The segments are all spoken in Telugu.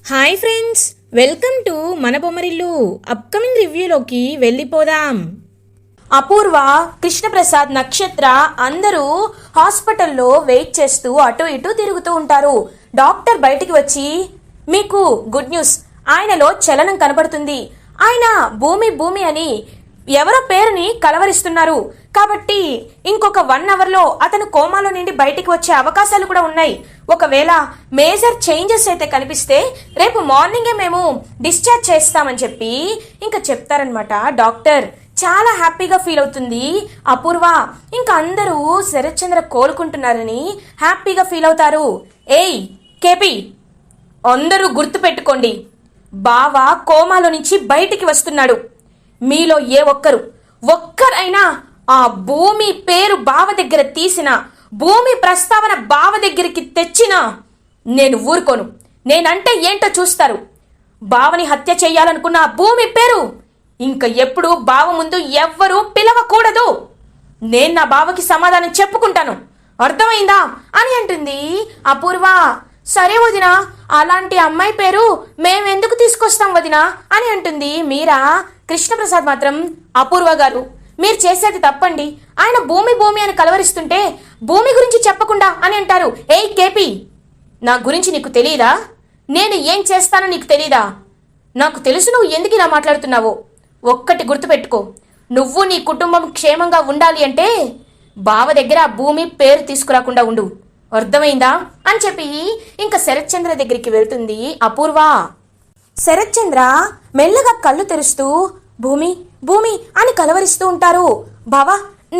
హాయ్ ఫ్రెండ్స్, వెల్కమ్ టు మన బొమ్మరిల్లు. అప్కమింగ్ రివ్యూలోకి వెళ్ళిపోదాం. అపూర్వ, కృష్ణప్రసాద్, నక్షత్ర అందరూ హాస్పిటల్లో వెయిట్ చేస్తూ అటు ఇటు తిరుగుతూ ఉంటారు. డాక్టర్ బయటికి వచ్చి, మీకు గుడ్ న్యూస్, ఆయనలో చలనం కనబడుతుంది. ఆయన భూమి భూమి అని ఎవరో పేరుని కలవరిస్తున్నారు. కాబట్టి ఇంకొక 1 అవర్లో అతను కోమాలో నుండి బయటికి వచ్చే అవకాశాలు కూడా ఉన్నాయి. ఒకవేళ మేజర్ చేంజెస్ అయితే కనిపిస్తే రేపు మార్నింగే మేము డిశ్చార్జ్ చేస్తామని చెప్పి ఇంకా చెప్తారనమాట. డాక్టర్ చాలా హ్యాపీగా ఫీల్ అవుతుంది అపూర్వ. ఇంకా అందరూ శరత్చంద్ర కోలుకుంటున్నారని హ్యాపీగా ఫీల్ అవుతారు. ఏయ్ కేపీ, అందరూ గుర్తుపెట్టుకోండి, బావ కోమాలో నుంచి బయటికి వస్తున్నాడు. మీలో ఏ ఒక్కరైనా ఆ భూమి పేరు బావ దగ్గర తీసిన, భూమి ప్రస్తావన బావ దగ్గరికి తెచ్చినా నేను ఊరుకోను. నేనంటే ఏంటో చూస్తారు. బావని హత్య చెయ్యాలనుకున్న ఆ భూమి పేరు ఇంకా ఎప్పుడు బావ ముందు ఎవ్వరూ పిలవకూడదు. నేను నా బావకి సమాధానం చెప్పుకుంటాను, అర్థమైందా అని అంటుంది అపూర్వ. సరే వదినా, అలాంటి అమ్మాయి పేరు మేమెందుకు తీసుకొస్తాం వదినా అని అంటుంది మీరా. కృష్ణప్రసాద్ మాత్రం, అపూర్వ గారు మీరు చేసేది తప్పండి. ఆయన భూమి భూమి అని కలవరిస్తుంటే భూమి గురించి చెప్పకుండా అని అంటారు. ఏయ్ కేపీ, నా గురించి నీకు తెలీదా? నేను ఏం చేస్తానో నీకు తెలీదా? నాకు తెలుసు నువ్వు ఎందుకు ఇలా మాట్లాడుతున్నావో. ఒక్కటి గుర్తుపెట్టుకో, నువ్వు నీ కుటుంబం క్షేమంగా ఉండాలి అంటే బావ దగ్గర ఆ భూమి పేరు తీసుకురాకుండా ఉండు, అర్థమైందా అని చెప్పి ఇంకా శరత్చంద్ర దగ్గరికి వెళ్తుంది అపూర్వ. శరత్చంద్ర మెల్లగా కళ్ళు తెరుస్తూ భూమి భూమి అని కలవరిస్తూ ఉంటారు. బావా,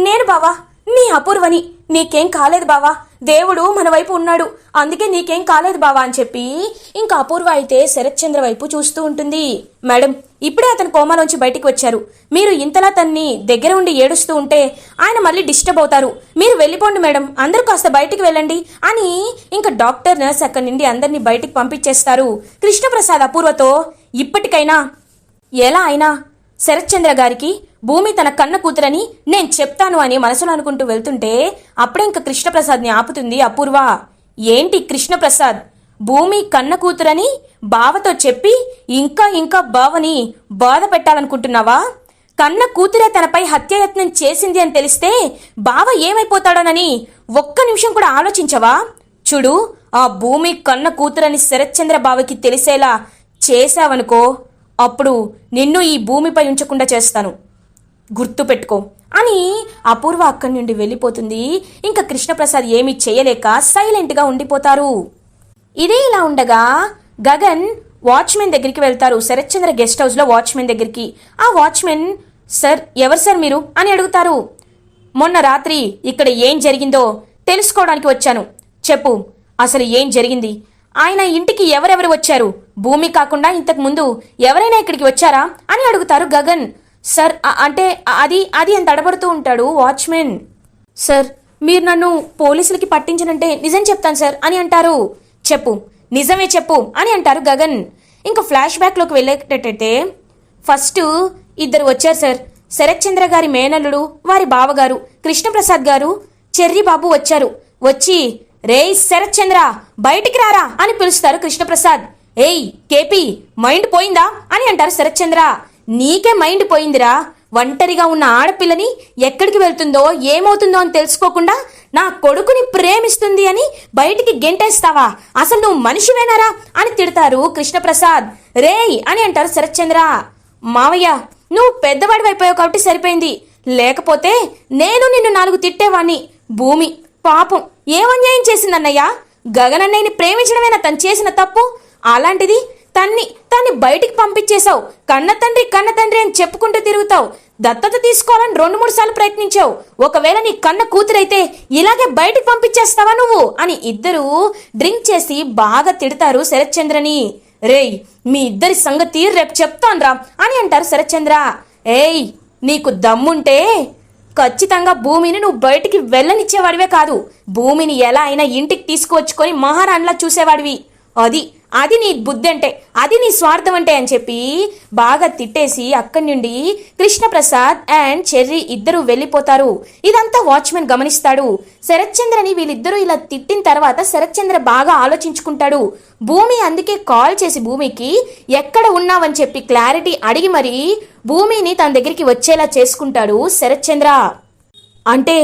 నేను బావా నీ అపూర్వని, నీకేం కాలేదు బావా, దేవుడు మన వైపు ఉన్నాడు, అందుకే నీకేం కాలేదు బావా అని చెప్పి ఇంకా అపూర్వ అయితే శరత్చంద్ర వైపు చూస్తూ ఉంటుంది. మేడం, ఇప్పుడే అతను కోమాలోంచి బయటికి వచ్చారు. మీరు ఇంతలా తన్ని దగ్గర ఉండి ఏడుస్తూ ఉంటే ఆయన మళ్ళీ డిస్టర్బ్ అవుతారు. మీరు వెళ్ళిపోండి మేడం, అందరూ కాస్త బయటికి వెళ్ళండి అని ఇంకా డాక్టర్, నర్స్ అక్కడి నుండి అందరినీ బయటికి పంపించేస్తారు. కృష్ణప్రసాద్ అపూర్వతో, ఇప్పటికైనా ఎలా అయినా శరత్చంద్ర గారికి భూమి తన కన్న కూతురని నేను చెప్తాను అని మనసులో అనుకుంటూ వెళ్తుంటే అప్పుడే ఇంకా కృష్ణప్రసాద్ని ఆపుతుంది అపూర్వ. ఏంటి కృష్ణప్రసాద్, భూమి కన్న కూతురని బావతో చెప్పి ఇంకా బావని బాధ పెట్టాలనుకుంటున్నావా? కన్న కూతురే తనపై హత్యాయత్నం చేసింది అని తెలిస్తే బావ ఏమైపోతాడోనని ఒక్క నిమిషం కూడా ఆలోచించవా? చూడు, ఆ భూమి కన్న కూతురని శరత్చంద్ర బావకి తెలిసేలా చేశావనుకో, అప్పుడు నిన్ను ఈ భూమిపై ఉంచకుండా చేస్తాను, గుర్తుపెట్టుకో అని అపూర్వ అక్కడి నుండి వెళ్ళిపోతుంది. ఇంకా కృష్ణప్రసాద్ ఏమీ చేయలేక సైలెంట్గా ఉండిపోతారు. ఇదే ఇలా ఉండగా గగన్ వాచ్మెన్ దగ్గరికి వెళ్తారు. శరత్చంద్ర గెస్ట్ హౌస్లో వాచ్మెన్ దగ్గరికి. ఆ వాచ్మెన్, సార్ ఎవరు సార్ మీరు అని అడుగుతారు. మొన్న రాత్రి ఇక్కడ ఏం జరిగిందో తెలుసుకోవడానికి వచ్చాను, చెప్పు అసలు ఏం జరిగింది? ఆయన ఇంటికి ఎవరెవరు వచ్చారు? భూమి కాకుండా ఇంతకు ముందు ఎవరైనా ఇక్కడికి వచ్చారా అని అడుగుతారు గగన్. సార్ అంటే అది అని తడబడుతూ ఉంటాడు వాచ్మెన్. సార్, మీరు నన్ను పోలీసులకి పట్టించనంటే నిజం చెప్తాను సార్ అని అంటారు. చెప్పు, నిజమే చెప్పు అని అంటారు గగన్. ఇంకా ఫ్లాష్ బ్యాక్లోకి వెళ్ళేటట్టయితే ఫస్ట్ ఇద్దరు వచ్చారు సార్. శరత్చంద్ర గారి మేనల్లుడు, వారి బావగారు కృష్ణప్రసాద్ గారు, చెర్రీ బాబు వచ్చారు. వచ్చి, రేయ్ శరత్చంద్ర బయటికి రారా అని పిలుస్తారు కృష్ణప్రసాద్. ఏయ్ కేపీ, మైండ్ పోయిందా అని అంటారు శరత్చంద్ర. నీకే మైండ్ పోయిందిరా, ఒంటరిగా ఉన్న ఆడపిల్లని ఎక్కడికి వెళ్తుందో ఏమవుతుందో అని తెలుసుకోకుండా నా కొడుకుని ప్రేమిస్తుంది అని బయటికి గెంటేస్తావా? అసలు నువ్వు మనిషివేనారా అని తిడతారు కృష్ణప్రసాద్. రేయ్ అని అంటారు శరత్చంద్ర. మావయ్య, నువ్వు పెద్దవాడి అయిపోయావు కాబట్టి సరిపోయింది, లేకపోతే నేను నిన్ను 4 తిట్టేవాణ్ణి. భూమి పాపం ఏమన్యాయం చేసిందన్నయ్యా? గగనన్నయ్యని ప్రేమించడమేనా తను చేసిన తప్పు? అలాంటిది తన్ని బయటికి పంపించేశావు. కన్న తండ్రి అని చెప్పుకుంటూ తిరుగుతావు. దత్తత తీసుకోవాలని 2-3 సార్లు ప్రయత్నించావు. ఒకవేళ నీ కన్న కూతురైతే ఇలాగే బయటికి పంపించేస్తావా నువ్వు అని ఇద్దరు డ్రింక్ చేసి బాగా తిడతారు శరత్చంద్రని. రేయ్, మీ ఇద్దరి సంగతి రేపు చెప్తాన్రా అని అంటారు శరత్చంద్ర. ఏయ్, నీకు దమ్ముంటే ఖచ్చితంగా భూమిని నువ్వు బయటికి వెళ్ళనిచ్చేవాడివే కాదు, భూమిని ఎలా అయినా ఇంటికి తీసుకువచ్చుకొని మహారాణిలా చూసేవాడివి. అది అది నీ బుద్ధి అంటే, అది నీ స్వార్థం అంటే అని చెప్పి బాగా తిట్టేసి అక్కడి నుండి కృష్ణప్రసాద్ అండ్ చెర్రీ ఇద్దరు వెళ్ళిపోతారు. ఇదంతా వాచ్మెన్ గమనిస్తాడు. శరత్చంద్రని వీళ్ళిద్దరూ ఇలా తిట్టిన తర్వాత శరత్చంద్ర బాగా ఆలోచించుకుంటాడు. భూమి అందుకే కాల్ చేసి భూమికి ఎక్కడ ఉన్నావని చెప్పి క్లారిటీ అడిగి మరి భూమిని తన దగ్గరికి వచ్చేలా చేసుకుంటాడు శరత్చంద్ర. అంటే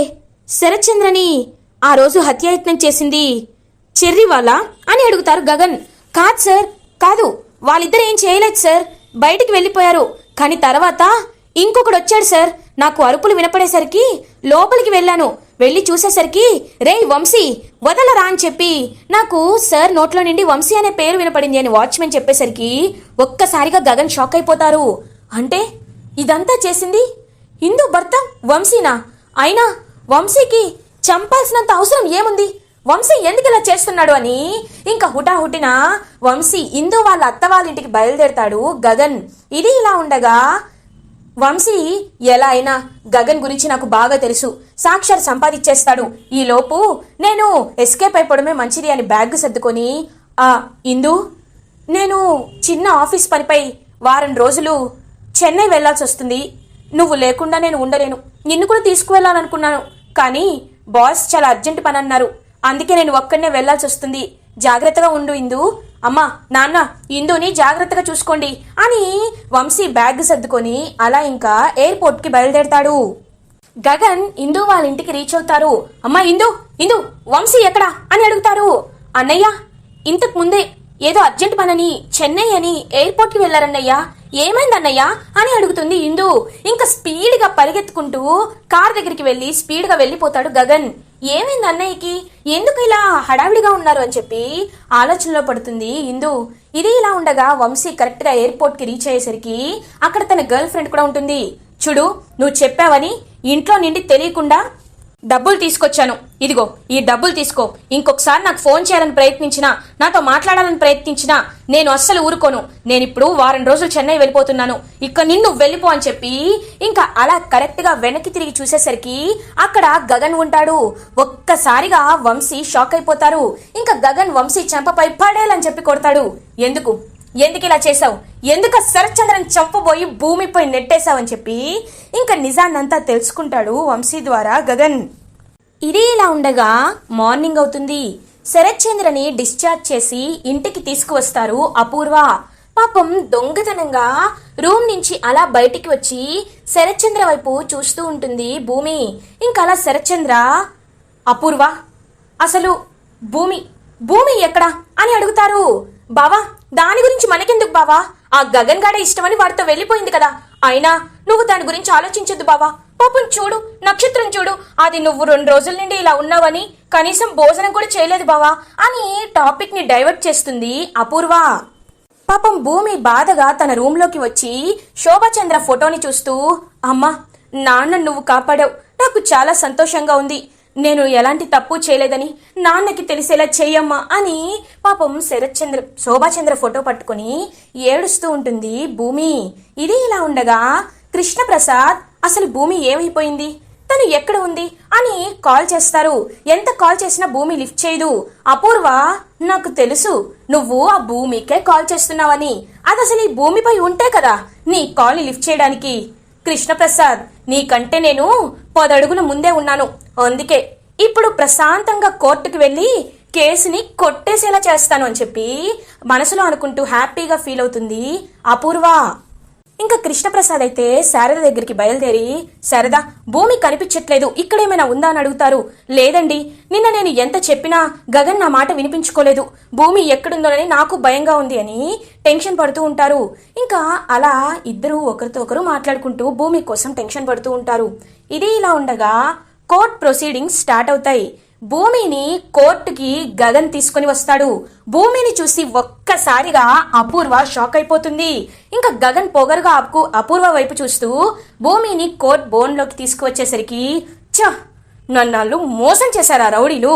శరత్చంద్రని ఆ రోజు హత్యాయత్నం చేసింది చెర్రీ వాళ్ళ అని అడుగుతారు గగన్. కాదు సార్, కాదు, వాళ్ళిద్దరు ఏం చేయలేదు సార్, బయటికి వెళ్ళిపోయారు. కానీ తర్వాత ఇంకొకడు వచ్చాడు సార్. నాకు అరుపులు వినపడేసరికి లోపలికి వెళ్ళాను. వెళ్ళి చూసేసరికి రేయ్ వంశీ వదలరా అని చెప్పి నాకు సార్ నోట్లో నుండి వంశీ అనే పేరు వినపడింది అని వాచ్మెన్ చెప్పేసరికి ఒక్కసారిగా గగన్ షాక్ అయిపోతారు. అంటే ఇదంతా చేసింది ఇందు భర్త వంశీనా? అయినా వంశీకి చంపాల్సినంత అవసరం ఏముంది? వంశీ ఎందుకు ఇలా చేస్తున్నాడు అని ఇంకా హుటాహుటిన వంశీ ఇందు వాళ్ళ అత్త వాళ్ళ ఇంటికి బయలుదేరతాడు గగన్. ఇది ఇలా ఉండగా వంశీ ఎలా అయినా గగన్ గురించి నాకు బాగా తెలుసు, సాక్ష్యాలు సంపాదించేస్తాడు. ఈలోపు నేను ఎస్కేప్ అయిపోవడమే మంచిది అని బ్యాగ్ సర్దుకొని ఇందు, నేను చిన్న ఆఫీస్ పనిపై వారం రోజులు చెన్నై వెళ్లాల్సి వస్తుంది. నువ్వు లేకుండా నేను ఉండలేను. నిన్ను కూడా తీసుకువెళ్ళాలనుకున్నాను, కానీ బాస్ చాలా అర్జెంట్ పని అన్నారు. అందుకే నేను ఒక్కడనే వెళ్లాల్సి వస్తుంది. జాగ్రత్తగా ఉండు ఇందు. అమ్మా నాన్న ఇందుని జాగ్రత్తగా చూసుకోండి అని వంశీ బ్యాగ్ సర్దుకొని అలా ఇంకా ఎయిర్పోర్ట్కి బయలుదేరతాడు. గగన్ ఇందు వాళ్ళ ఇంటికి రీచ్ అవుతారు. అమ్మా ఇందు, ఇందు వంశీ ఎక్కడా అని అడుగుతారు. అన్నయ్య ఇంతకు ముందే ఏదో అర్జెంట్ పనని చెన్నై అని ఎయిర్పోర్ట్కి వెళ్లారన్నయ్యా, ఏమైందన్నయ్యా అని అడుగుతుంది ఇందు. ఇంకా స్పీడ్గా పరిగెత్తుకుంటూ కార్ దగ్గరికి వెళ్ళి స్పీడ్గా వెళ్ళిపోతాడు గగన్. ఏమైంది అన్నయ్యకి, ఎందుకు ఇలా హడావిడిగా ఉన్నారు అని చెప్పి ఆలోచనలో పడుతుంది ఇందు. ఇది ఇలా ఉండగా వంశీ కరెక్ట్గా ఎయిర్పోర్ట్కి రీచ్ అయ్యేసరికి అక్కడ తన గర్ల్ ఫ్రెండ్ కూడా ఉంటుంది. చూడు, నువ్వు చెప్పావని ఇంట్లో నుండి తెలియకుండా డబ్బులు తీసుకొచ్చాను. ఇదిగో ఈ డబ్బులు తీసుకో. ఇంకొకసారి నాకు ఫోన్ చేయాలని ప్రయత్నించినా, నాతో మాట్లాడాలని ప్రయత్నించినా నేను అస్సలు ఊరుకోను. నేనిప్పుడు వారం రోజులు చెన్నై వెళ్ళిపోతున్నాను. ఇక నిన్ను వెళ్ళిపో అని చెప్పి ఇంకా అలా కరెక్ట్గా వెనక్కి తిరిగి చూసేసరికి అక్కడ గగన్ ఉంటాడు. ఒక్కసారిగా వంశీ షాక్ అయిపోతారు. ఇంకా గగన్ వంశీ చెంపపై పడేలని చెప్పి కొడతాడు. ఎందుకు ఇలా చేసావు? ఎందుకు శరత్చంద్రని చంపబోయి భూమిపై నెట్టేశావని చెప్పి ఇంకా నిజాన్నంతా తెలుసుకుంటాడు వంశీ ద్వారా గగన్. ఇది ఇలా ఉండగా మార్నింగ్ అవుతుంది. శరత్చంద్రని డిశ్చార్జ్ చేసి ఇంటికి తీసుకువస్తారు అపూర్వ. పాపం దొంగతనంగా రూమ్ నుంచి అలా బయటికి వచ్చి శరత్చంద్ర వైపు చూస్తూ ఉంటుంది భూమి. ఇంకా అలా శరత్చంద్ర, అపూర్వ అసలు భూమి ఎక్కడా అని అడుగుతారు. బావా దాని గురించి మనకెందుకు బావా, ఆ గగన్ గాడే ఇష్టమని వాడితో వెళ్ళిపోయింది కదా, అయినా నువ్వు దాని గురించి ఆలోచించొద్దు బావా. పాపం చూడు, నక్షత్రం చూడు, అది నువ్వు 2 రోజుల నుండి ఇలా ఉన్నావని కనీసం భోజనం కూడా చేయలేదు బావా అని టాపిక్ ని డైవర్ట్ చేస్తుంది అపూర్వ. పాపం భూమి బాధగా తన రూమ్ లోకి వచ్చి శోభాచంద్ర ఫోటోని చూస్తూ, అమ్మా నాన్న నువ్వు కాపాడావు, నాకు చాలా సంతోషంగా ఉంది. నేను ఎలాంటి తప్పు చేయలేదని నాన్నకి తెలిసేలా చెయ్యమ్మా అని పాపం శోభాచంద్ర ఫోటో పట్టుకుని ఏడుస్తూ ఉంటుంది భూమి. ఇది ఇలా ఉండగా కృష్ణప్రసాద్ అసలు భూమి ఏమైపోయింది, తను ఎక్కడ ఉంది అని కాల్ చేస్తారు. ఎంత కాల్ చేసినా భూమి లిఫ్ట్ చేయదు. అపూర్వ, నాకు తెలుసు నువ్వు ఆ భూమికే కాల్ చేస్తున్నావని, అది అసలు ఈ భూమిపై ఉంటే కదా నీ కాల్ లిఫ్ట్ చేయడానికి. కృష్ణప్రసాద్, నీకంటే నేను 10 అడుగుల ముందే ఉన్నాను. అందుకే ఇప్పుడు ప్రశాంతంగా కోర్టుకు వెళ్ళి కేసుని కొట్టేసేలా చేస్తాను అని చెప్పి మనసులో అనుకుంటూ హ్యాపీగా ఫీల్ అవుతుంది అపూర్వ. ఇంకా కృష్ణప్రసాద్ అయితే శారద దగ్గరికి బయలుదేరి, శారద భూమి కనిపించట్లేదు, ఇక్కడేమైనా ఉందా అని అడుగుతారు. లేదండి, నిన్న నేను ఎంత చెప్పినా గగన్ నా మాట వినిపించుకోలేదు, భూమి ఎక్కడుందోనని నాకు భయంగా ఉంది అని టెన్షన్ పడుతూ ఉంటారు. ఇంకా అలా ఇద్దరు ఒకరితో ఒకరు మాట్లాడుకుంటూ భూమి కోసం టెన్షన్ పడుతూ ఉంటారు. ఇది ఇలా ఉండగా కోర్ట్ ప్రొసీడింగ్స్ స్టార్ట్ అవుతాయి. భూమిని కోర్టుకి గగన్ తీసుకుని వస్తాడు. భూమిని చూసి ఒక్కసారిగా అపూర్వ షాక్ అయిపోతుంది. ఇంకా గగన్ పొగరుగా అపూర్వ వైపు చూస్తూ భూమిని కోర్ట్ బోన్లోకి తీసుకువచ్చేసరికి, నన్ను మోసం చేశారా రౌడీలు,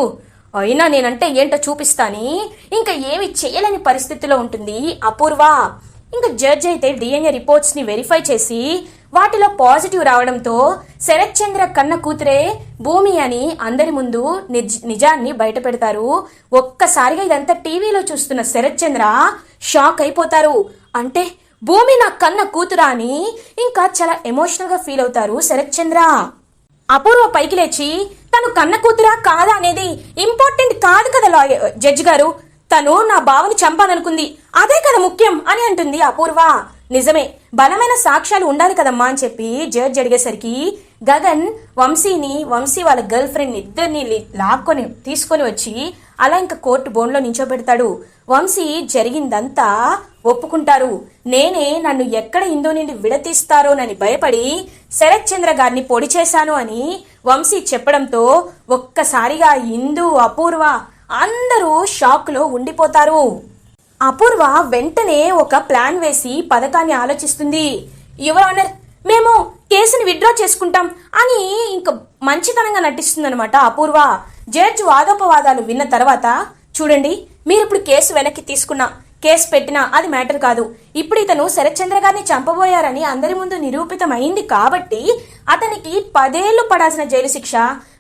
అయినా నేనంటే ఏంటో చూపిస్తాని ఇంకా ఏమి చేయలేని పరిస్థితిలో ఉంటుంది అపూర్వ. ఇంకా జడ్జి అయితే డిఎన్ఏ రిపోర్ట్స్ ని వెరిఫై చేసి వాటిలో పాజిటివ్ రావడంతో శరత్ చంద్ర కన్న కూతురే భూమి అని అందరి ముందు నిజాన్ని బయట పెడతారు. ఒక్కసారిగా ఇదంతా టీవీలో చూస్తున్న శరత్ చంద్ర షాక్ అయిపోతారు. అంటే భూమి నా కన్న కూతురా అని ఇంకా చాలా ఎమోషనల్ గా ఫీల్ అవుతారు శరత్ చంద్ర. అపూర్వ పైకి లేచి తను కన్న కూతురా కాదా అనేది ఇంపార్టెంట్ కాదు కదా జడ్జి గారు, తను నా బావని చంపాలనుకుంది, అదే కదా ముఖ్యం అని అంటుంది అపూర్వ. నిజమే, బలమైన సాక్ష్యాలు ఉండాలి కదమ్మా అని చెప్పి జడ్జి అడిగేసరికి గగన్ వంశీ వాళ్ళ గర్ల్ ఫ్రెండ్ ఇద్దరిని తీసుకొని వచ్చి అలా ఇంకా కోర్టు బోన్లో నించోబెడతాడు. వంశీ జరిగిందంతా ఒప్పుకుంటారు. నేనే నన్ను ఎక్కడ ఇందు నుండి విడతీస్తారోనని భయపడి శరత్ చంద్ర గారిని పొడి చేశాను అని వంశీ చెప్పడంతో ఒక్కసారిగా ఇందు, అపూర్వ అందరూ షాక్ లో ఉండిపోతారు. అపూర్వ వెంటనే ఒక ప్లాన్ వేసి పథకాన్ని ఆలోచిస్తుంది. యువర్ ఆనర్, మేము కేసుని విత్డ్రా చేసుకుంటాం అని ఇంకా మంచితనంగా నటిస్తుందన్నమాట అపూర్వ. జడ్జి వాదోపవాదాలు విన్న తర్వాత, చూడండి మీరు ఇప్పుడు కేసు వెనక్కి తీసుకున్నా, కేసు పెట్టినా అది మ్యాటర్ కాదు. ఇప్పుడు ఇతను శరత్ చంద్ర గారిని చంపబోయారని అందరి ముందు నిరూపితమైంది కాబట్టి అతనికి 10 ఏళ్లు పడాల్సిన జైలు శిక్ష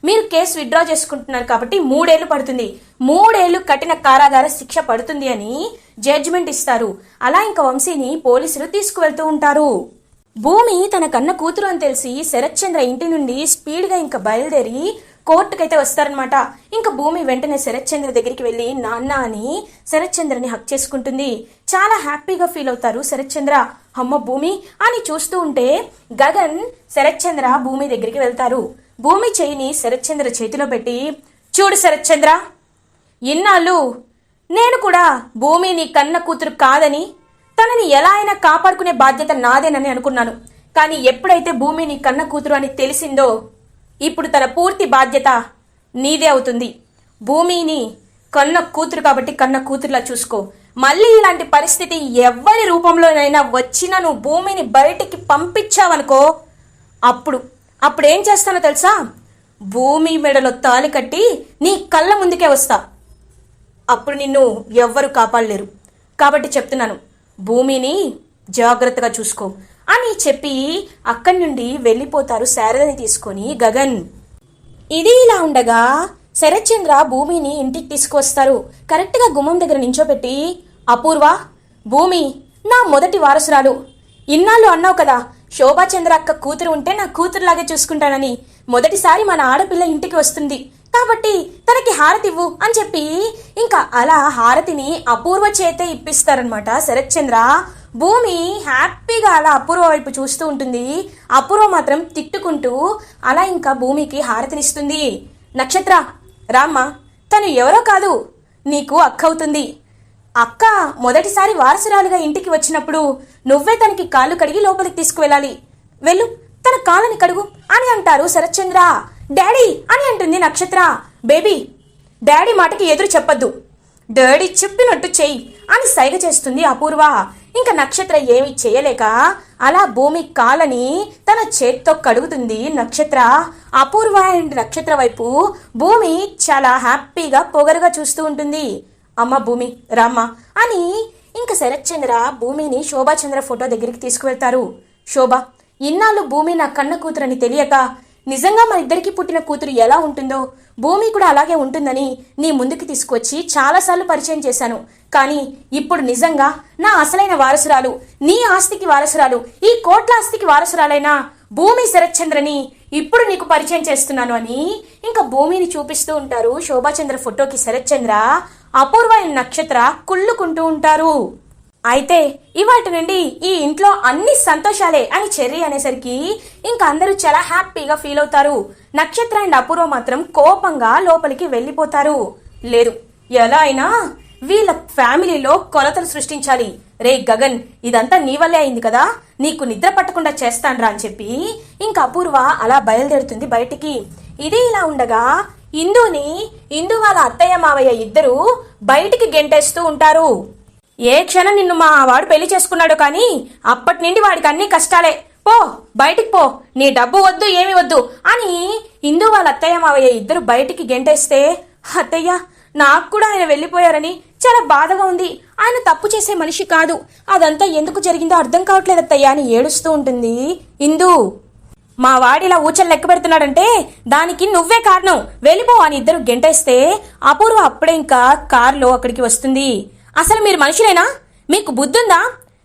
మీరు కేసు విత్డ్రా చేసుకుంటున్నారు కాబట్టి 3 ఏళ్లు పడుతుంది. 3 ఏళ్లు కఠిన కారాగార శిక్ష పడుతుంది అని జడ్జిమెంట్ ఇస్తారు. అలా ఇంకా వంశీని పోలీసులు తీసుకువెళ్తూ ఉంటారు. భూమి తన కన్న కూతురు అని తెలిసి శరత్ చంద్ర ఇంటి నుండి స్పీడ్ గా ఇంకా బయలుదేరి కోర్టుకైతే వస్తారనమాట. ఇంకా భూమి వెంటనే శరత్ చంద్ర దగ్గరికి వెళ్ళి నాన్న అని శరత్ చంద్రని హక్ చేసుకుంటుంది. చాలా హ్యాపీగా ఫీల్ అవుతారు శరత్ చంద్ర. అమ్మ భూమి అని చూస్తూ ఉంటే గగన్ శరత్ చంద్ర భూమి దగ్గరికి వెళ్తారు. భూమి చెయ్యిని శరత్ చంద్ర చేతిలో పెట్టి, చూడు శరత్ చంద్ర, ఇన్నాళ్ళు నేను కూడా భూమి నీ కన్న కూతురు కాదని, తనని ఎలా అయినా కాపాడుకునే బాధ్యత నాదేనని అనుకున్నాను. కానీ ఎప్పుడైతే భూమి నీ కన్న కూతురు అని తెలిసిందో ఇప్పుడు తన పూర్తి బాధ్యత నీదే అవుతుంది. భూమిని కన్న కూతురు కాబట్టి కన్న కూతురులా చూసుకో. మళ్ళీ ఇలాంటి పరిస్థితి ఎవరి రూపంలోనైనా వచ్చినా నువ్వు భూమిని బయటికి పంపించావనుకో, అప్పుడేం చేస్తానో తెలుసా? భూమి మెడలో తాళి కట్టి నీ కళ్ళ ముందుకే వస్తా. అప్పుడు నిన్ను ఎవ్వరు కాపాడలేరు. కాబట్టి చెప్తున్నాను, భూమిని జాగ్రత్తగా చూసుకో అని చెప్పి అక్కడి నుండి వెళ్ళిపోతారు శారదని తీసుకొని గగన్. ఇది ఇలా ఉండగా శరత్ చంద్ర భూమిని ఇంటికి తీసుకువస్తారు. కరెక్ట్ గా గుమ్మం దగ్గర నించోబెట్టి, అపూర్వ, భూమి నా మొదటి వారసురాలు. ఇన్నాళ్ళు అన్నావు కదా శోభాచంద్ర అక్క కూతురు ఉంటే నా కూతురులాగే చూసుకుంటానని. మొదటిసారి మన ఆడపిల్ల ఇంటికి వస్తుంది కాబట్టి తనకి హారతి ఇవ్వు అని చెప్పి ఇంకా అలా హారతిని అపూర్వ చేతే ఇప్పిస్తారనమాట శరత్ చంద్ర. భూమి హ్యాపీగా అలా అపూర్వ వైపు చూస్తూ ఉంటుంది. అపూర్వ మాత్రం తిట్టుకుంటూ అలా ఇంకా భూమికి హారతినిస్తుంది. నక్షత్ర, రామ్మ, తను ఎవరో కాదు, నీకు అక్క అవుతుంది. అక్క మొదటిసారి వారసురాలుగా ఇంటికి వచ్చినప్పుడు నువ్వే తనకి కాళ్ళు కడిగి లోపలికి తీసుకువెళ్ళాలి. వెళ్ళు, తన కాళ్ళని కడుగు అని అంటారు శరత్ చంద్ర. డాడీ అని అంటుంది నక్షత్ర. బేబీ, డాడీ మాటకి ఎదురు చెప్పద్దు, డాడీ చెప్పినట్టు చెయ్యి అని సైగ చేస్తుంది అపూర్వ. ఇంకా నక్షత్ర ఏమి చేయలేక అలా భూమి కాళ్ళని తన చేత్తో కడుగుతుంది నక్షత్ర. అపూర్వ అండ్ నక్షత్ర వైపు భూమి చాలా హ్యాపీగా పొగరుగా చూస్తూ ఉంటుంది. అమ్మ భూమి, రామ్మ అని ఇంకా శరత్ చంద్ర భూమిని శోభాచంద్ర ఫోటో దగ్గరికి తీసుకువెళ్తారు. శోభ, ఇన్నాళ్ళు భూమి నా కన్న కూతురని తెలియక నిజంగా మన ఇద్దరికి పుట్టిన కూతురు ఎలా ఉంటుందో భూమి కూడా అలాగే ఉంటుందని నీ ముందుకు తీసుకొచ్చి చాలాసార్లు పరిచయం చేశాను. కానీ ఇప్పుడు నిజంగా నా అసలైన వారసురాలు, నీ ఆస్తికి వారసురాలు, ఈ కోట్ల ఆస్తికి వారసురాలైన భూమి శరత్ చంద్రని ఇప్పుడు నీకు పరిచయం చేస్తున్నాను అని ఇంకా భూమిని చూపిస్తూ ఉంటారు శోభాచంద్ర ఫోటోకి శరత్ చంద్ర. అపూర్వ నక్షత్ర కుళ్ళుకుంటూ ఉంటారు. అయితే ఇవాటి నుండి ఈ ఇంట్లో అన్ని సంతోషాలే అని చెర్రీ అనేసరికి ఇంకా అందరూ చాలా హ్యాపీగా ఫీల్ అవుతారు. నక్షత్ర అండ్ అపూర్వ మాత్రం కోపంగా లోపలికి వెళ్ళిపోతారు. లేదు, ఎలా అయినా వీళ్ళ ఫ్యామిలీలో కొలతలు సృష్టించాలి. రే గగన్, ఇదంతా నీ వల్లే అయింది కదా, నీకు నిద్ర పట్టకుండా చేస్తాన్రా అని చెప్పి ఇంకా అపూర్వ అలా బయలుదేరుతుంది బయటికి. ఇది ఇలా ఉండగా ఇందు వాళ్ళ అత్తయ్య మావయ్య ఇద్దరు బయటికి గెంటేస్తూ ఉంటారు. ఏ క్షణం నిన్ను మా వాడు పెళ్లి చేసుకున్నాడు కానీ అప్పటి నుండి వాడికి అన్ని కష్టాలే, పో బయటికి పో, నీ డబ్బు వద్దు ఏమి వద్దు అని ఇందు వాళ్ళ అత్తయ్య మావయ్య ఇద్దరు బయటికి గెంటేస్తే, అత్తయ్య నాకు కూడా ఆయన వెళ్ళిపోయారని చాలా బాధగా ఉంది. ఆయన తప్పు చేసే మనిషి కాదు. అదంతా ఎందుకు జరిగిందో అర్థం కావట్లేదు అత్తయ్య అని ఏడుస్తూ ఉంటుంది ఇందు. మా వాడిలా ఊచలు లెక్క పెడుతున్నాడంటే దానికి నువ్వే కారణం, వెళ్ళిపో అని ఇద్దరు గెంటేస్తే అపూర్వ అప్పుడే ఇంకా కారులో అక్కడికి వస్తుంది. అసలు మీరు మనుషులేనా? మీకు బుద్ధుందా?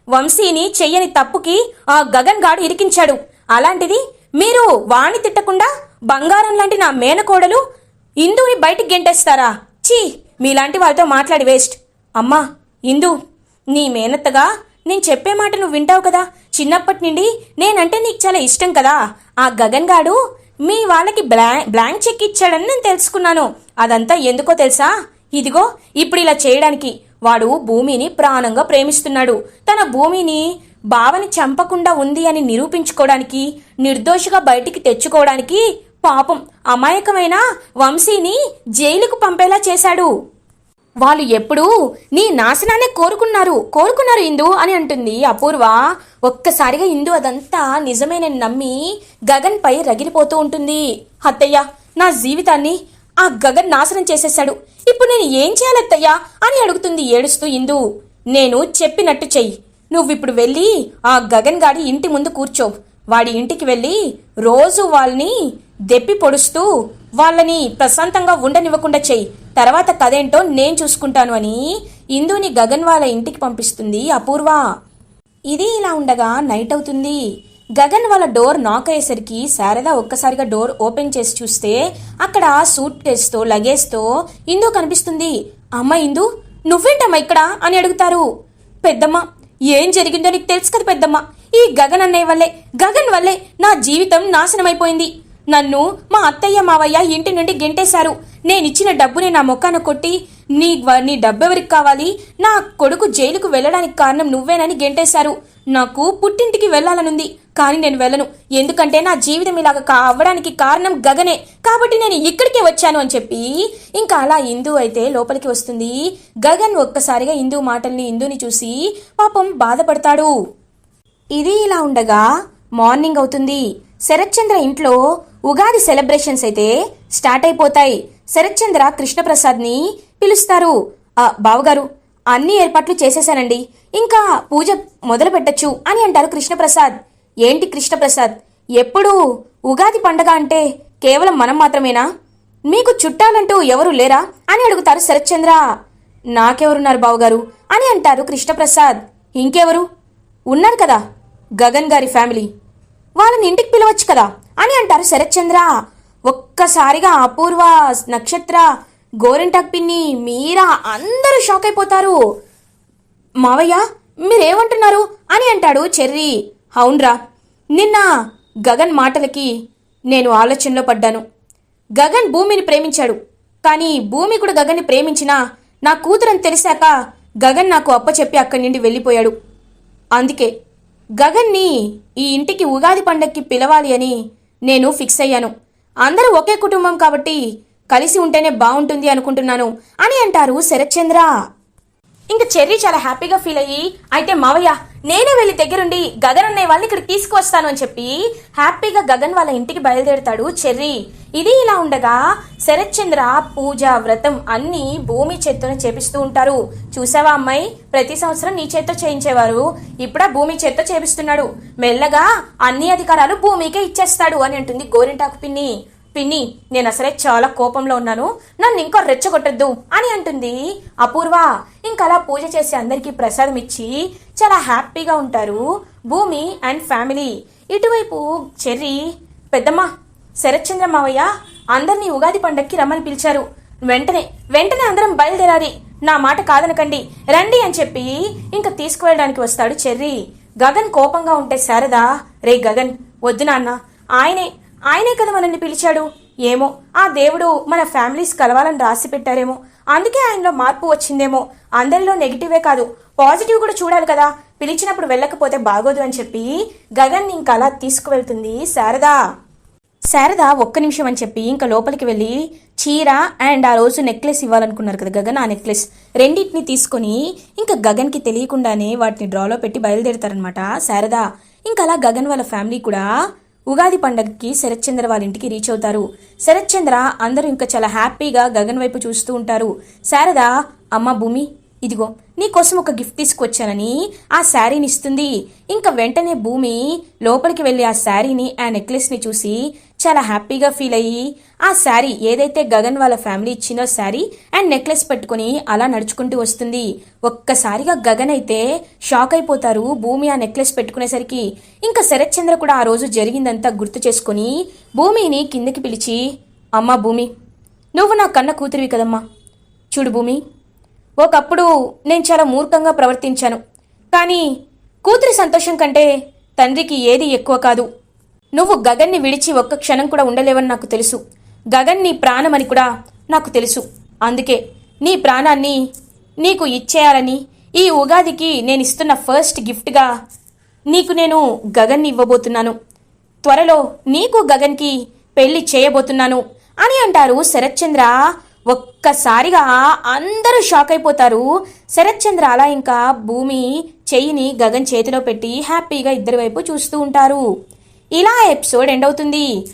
వంశీని చెయ్యని తప్పుకి ఆ గగన్ గాడు ఇరికించాడు. అలాంటిది మీరు వాణ్ణి తిట్టకుండా బంగారం లాంటి నా మేనకోడలు ఇందుని బయటికి గెంటేస్తారా? చీ, మీలాంటి వాళ్ళతో మాట్లాడి వేస్ట్. అమ్మా ఇందు, నీ మేనత్తగా నేను చెప్పే మాట నువ్వు వింటావు కదా. చిన్నప్పటి నుండి నేనంటే నీకు చాలా ఇష్టం కదా. ఆ గగన్ గాడు మీ వాళ్ళకి బ్లాంక్ చెక్ ఇచ్చాడని నేను తెలుసుకున్నాను. అదంతా ఎందుకో తెలుసా? ఇదిగో ఇప్పుడు ఇలా చేయడానికి. వాడు భూమిని ప్రాణంగా ప్రేమిస్తున్నాడు. తన భూమిని బావని చంపకుండా ఉంది అని నిరూపించుకోవడానికి, నిర్దోషిగా బయటికి తెచ్చుకోవడానికి పాపం అమాయకమైన వంశీని జైలుకు పంపేలా చేశాడు. వాళ్ళు ఎప్పుడూ నీ నాశనాన్ని కోరుకున్నారు ఇందు అని అంటుంది అపూర్వ. ఒక్కసారిగా ఇందు అదంతా నిజమేనని నమ్మి గగన్ పై రగిలిపోతూ ఉంటుంది. అత్తయ్య, నా జీవితాన్ని ఆ గగన్ నాశనం చేసేశాడు. ఇప్పుడు నేను ఏం చేయాలత్తయ్యా అని అడుగుతుంది ఏడుస్తూ ఇందు. నేను చెప్పినట్టు చెయ్యి. నువ్విప్పుడు వెళ్ళి ఆ గగన్ గాడి ఇంటి ముందు కూర్చో. వాడి ఇంటికి వెళ్ళి రోజు వాళ్ళని దెప్పి పొడుస్తూ వాళ్ళని ప్రశాంతంగా ఉండనివ్వకుండా చెయ్యి. తర్వాత కదేంటో నేను చూసుకుంటాను అని ఇందుని గగన్ వాళ్ళ ఇంటికి పంపిస్తుంది అపూర్వ. ఇది ఇలా ఉండగా నైట్ అవుతుంది. గగన్ వాళ్ళ డోర్ నాక్ అయ్యేసరికి శారద ఒక్కసారిగా డోర్ ఓపెన్ చేసి చూస్తే అక్కడ సూట్ కేసుతో లగేజ్తో ఇందు కనిపిస్తుంది. అమ్మ ఇందు, నువ్వేంటమ్మా ఇక్కడ అని అడుగుతారు. పెద్దమ్మ, ఏం జరిగిందో నీకు తెలుసు కదా పెద్దమ్మ. ఈ గగన్ గగన్ వల్లే నా జీవితం నాశనమైపోయింది. నన్ను మా అత్తయ్య మావయ్య ఇంటి నుండి గెంటేశారు. నేనిచ్చిన డబ్బుని నా మొక్కాన కొట్టి నీ డబ్బెవరికి కావాలి, నా కొడుకు జైలుకు వెళ్ళడానికి కారణం నువ్వేనని గెంటేశారు. నాకు పుట్టింటికి వెళ్ళాలనుంది, కానీ నేను వెళ్ళను. ఎందుకంటే నా జీవితం ఇలాగ అవ్వడానికి కారణం గగనే, కాబట్టి నేను ఇక్కడికే వచ్చాను అని చెప్పి ఇంకా అలా ఇందు అయితే లోపలికి వస్తుంది. గగన్ ఒక్కసారిగా ఇందు మాటల్ని ఇందుని చూసి పాపం బాధపడతాడు. ఇది ఇలా ఉండగా మార్నింగ్ అవుతుంది. శరత్చంద్ర ఇంట్లో ఉగాది సెలబ్రేషన్స్ అయితే స్టార్ట్ అయిపోతాయి. శరత్చంద్ర కృష్ణప్రసాద్ని పిలుస్తారు. బావగారు, అన్ని ఏర్పాట్లు చేసేశానండి, ఇంకా పూజ మొదలు పెట్టచ్చు అని అంటారు కృష్ణప్రసాద్. ఏంటి కృష్ణప్రసాద్, ఎప్పుడు ఉగాది పండగ అంటే కేవలం మనం మాత్రమేనా? మీకు చుట్టాలంటూ ఎవరు లేరా అని అడుగుతారు శరత్చంద్ర. నాకెవరున్నారు బావగారు అని అంటారు కృష్ణప్రసాద్. ఇంకెవరు ఉన్నారు కదా, గగన్ గారి ఫ్యామిలీ, వాళ్ళని ఇంటికి పిలవచ్చు కదా అని అంటారు శరత్చంద్ర. ఒక్కసారిగా అపూర్వ, నక్షత్ర, గోరింటాక్ పిన్ని, మీరా అందరూ షాక్ అయిపోతారు. మావయ్య, మీరేమంటున్నారు అని అంటాడు చెర్రీ. అవునరా, నిన్న గగన్ మాటలకి నేను ఆలోచనలో పడ్డాను. గగన్ భూమిని ప్రేమించాడు, కానీ భూమి కూడా గగన్ని ప్రేమించినా నా కూతురని తెలిసాక గగన్ నాకు అప్పచెప్పి అక్కడి నుండి వెళ్ళిపోయాడు. అందుకే గగన్ని ఈ ఇంటికి ఉగాది పండక్కి పిలవాలి అని నేను ఫిక్స్ అయ్యాను. అందరూ ఒకే కుటుంబం కాబట్టి కలిసి ఉంటేనే బాగుంటుంది అనుకుంటున్నాను అని అంటారు శరత్చంద్ర. ఇంకా చెర్రీ చాలా హ్యాపీగా ఫీల్ అయ్యి, అయితే మావయ్య నేనే వెళ్ళి దగ్గరుండి గగన్ అన్నయ్య వాళ్ళని ఇక్కడికి తీసుకువస్తాను అని చెప్పి హ్యాపీగా గగన్ వాళ్ళ ఇంటికి బయలుదేరుతాడు చెర్రీ. ఇది ఇలా ఉండగా శరత్చంద్ర పూజ, వ్రతం అన్ని భూమి చేత్తో చేపిస్తూ ఉంటారు. చూసావా అమ్మాయి, ప్రతి సంవత్సరం నీ చేత్తో చేయించేవారు, ఇప్పుడు భూమి చేత్తో చేపిస్తున్నాడు. మెల్లగా అన్ని అధికారాలు భూమికే ఇచ్చేస్తాడు అని అంటుంది గోరింటాకు పిన్ని. పిన్ని, నేను అసలే చాలా కోపంలో ఉన్నాను, నన్ను ఇంకా రెచ్చగొట్టద్దు అని అంటుంది అపూర్వ. ఇంకలా పూజ చేసి అందరికీ ప్రసాదం ఇచ్చి చాలా హ్యాపీగా ఉంటారు భూమి అండ్ ఫ్యామిలీ. ఇటువైపు చెర్రీ, పెద్దమ్మ, శరత్చంద్ర మావయ్య అందరినీ ఉగాది పండక్కి రమ్మని పిలిచారు. వెంటనే అందరం బయలుదేరాలి, నా మాట కాదనకండి, రండి అని చెప్పి ఇంకా తీసుకువెళ్ళడానికి వస్తాడు చెర్రీ. గగన్ కోపంగా ఉంటే శారద, రే గగన్, వద్దు నాన్న, ఆయనే కదా మనల్ని పిలిచాడు. ఏమో ఆ దేవుడు మన ఫ్యామిలీస్ కలవాలని రాసి పెట్టారేమో, అందుకే ఆయనలో మార్పు వచ్చిందేమో. అందరిలో నెగిటివే కాదు పాజిటివ్ కూడా చూడాలి కదా, పిలిచినప్పుడు వెళ్ళకపోతే బాగోదు అని చెప్పి గగన్ ఇంకా అలా తీసుకువెళ్తుంది శారద. ఒక్క నిమిషం అని చెప్పి ఇంకా లోపలికి వెళ్ళి చీర అండ్ ఆ రోజు నెక్లెస్ ఇవ్వాలనుకున్నారు కదా గగన్, ఆ నెక్లెస్ రెండింటిని తీసుకొని ఇంకా గగన్కి తెలియకుండానే వాటిని డ్రాలో పెట్టి బయలుదేరుతారనమాట శారద. ఇంకా అలా గగన్ వాళ్ళ ఫ్యామిలీ కూడా ఉగాది పండగకి శరత్చంద్ర వాళ్ళ ఇంటికి రీచ్ అవుతారు. శరత్చంద్ర అందరూ ఇంకా చాలా హ్యాపీగా గగన్ వైపు చూస్తూ ఉంటారు. శారద, అమ్మ భూమి, ఇదిగో నీకోసం ఒక గిఫ్ట్ తీసుకొచ్చానని ఆ శారీని ఇస్తుంది. ఇంకా వెంటనే భూమి లోపలికి వెళ్ళి ఆ శారీని ఆ నెక్లెస్ని చూసి చాలా హ్యాపీగా ఫీల్ అయ్యి ఆ శారీ ఏదైతే గగన్ వాళ్ళ ఫ్యామిలీ ఇచ్చిందో శారీ అండ్ నెక్లెస్ పెట్టుకుని అలా నడుచుకుంటూ వస్తుంది. ఒక్కసారిగా గగన్ అయితే షాక్ అయిపోతారు భూమి ఆ నెక్లెస్ పెట్టుకునేసరికి. ఇంకా శరత్ చంద్ర కూడా ఆ రోజు జరిగిందంతా గుర్తు చేసుకుని భూమిని కిందకి పిలిచి, అమ్మా భూమి, నువ్వు నా కన్న కూతురివి కదమ్మా. చూడు భూమి, ఒకప్పుడు నేను చాలా మూర్ఖంగా ప్రవర్తించాను. కానీ కూతురి సంతోషం కంటే తండ్రికి ఏది ఎక్కువ కాదు. నువ్వు గగన్ని విడిచి ఒక్క క్షణం కూడా ఉండలేవని నాకు తెలుసు. గగన్ నీ ప్రాణమని కూడా నాకు తెలుసు. అందుకే నీ ప్రాణాన్ని నీకు ఇచ్చేయాలని ఈ ఉగాదికి నేను ఇస్తున్న ఫస్ట్ గిఫ్ట్గా నీకు నేను గగన్ని ఇవ్వబోతున్నాను. త్వరలో నీకు గగన్కి పెళ్లి చేయబోతున్నాను అని అంటారు శరత్ చంద్ర. ఒక్కసారిగా అందరూ షాక్ అయిపోతారు. శరత్ చంద్ర అలా ఇంకా భూమి చెయ్యిని గగన్ చేతిలో పెట్టి హ్యాపీగా ఇద్దరి వైపు చూస్తూ ఉంటారు. ఇలా ఎపిసోడ్ ఎండ్ అవుతుంది.